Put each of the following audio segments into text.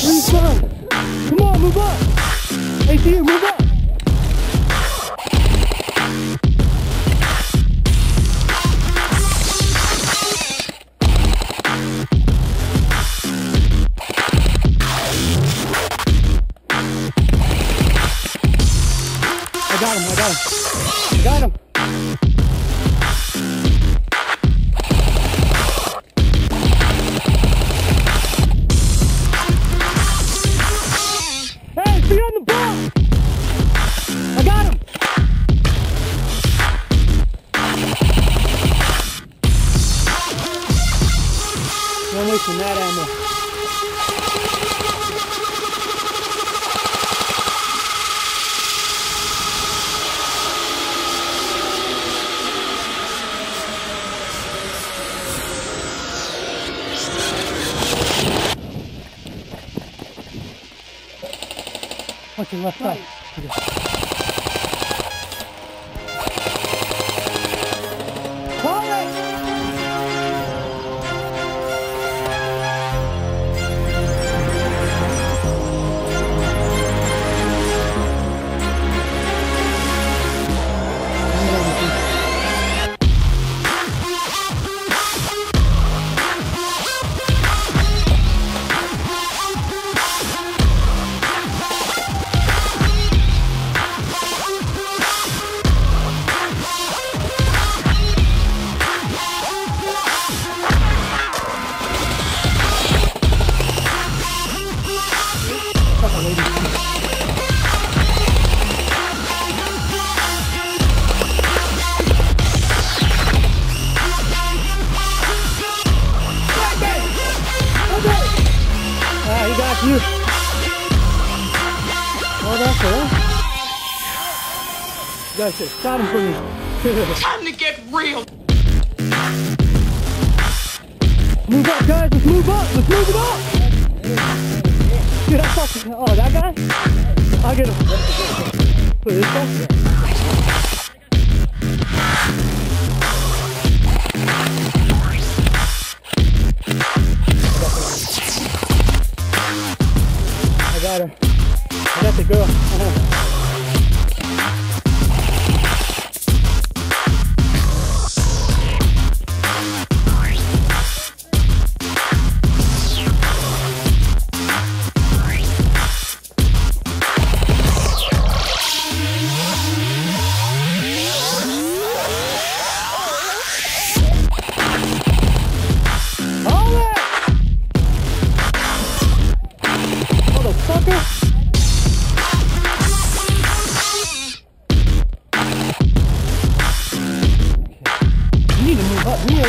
Please run. Come on, move up. ATU, move up. I got him. Got him. Hey, feet on the ball. I got him. Don't waste that ammo. Watch your left side. He got you. Oh, that's it. You guys should stop him for me. Time to get real. Move up, guys. Let's move up. Let's move it up. Dude, that fucking. Oh, that guy? I'll get him. Put this guy? I got her. I got the girl.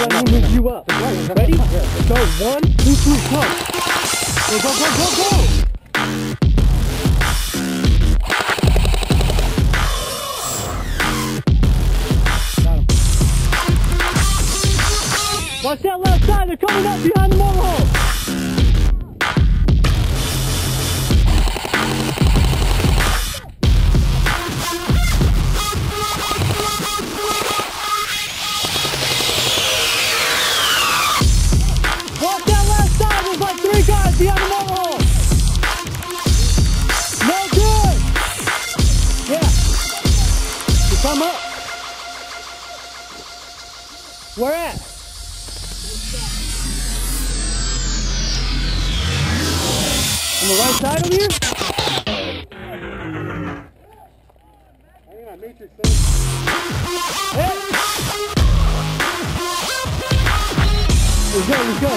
Let me move you up. Ready? Let's go. 1, 2, 3, come. Go, go, go, go, go. Got him. Watch that left side. They're coming up behind the motorhome. Behind the motorhome! No good! Yeah. You come up. Where at? On the right side over here? I think my matrix thing. Hey! Let's go.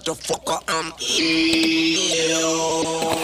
motherfucker, I'm ill.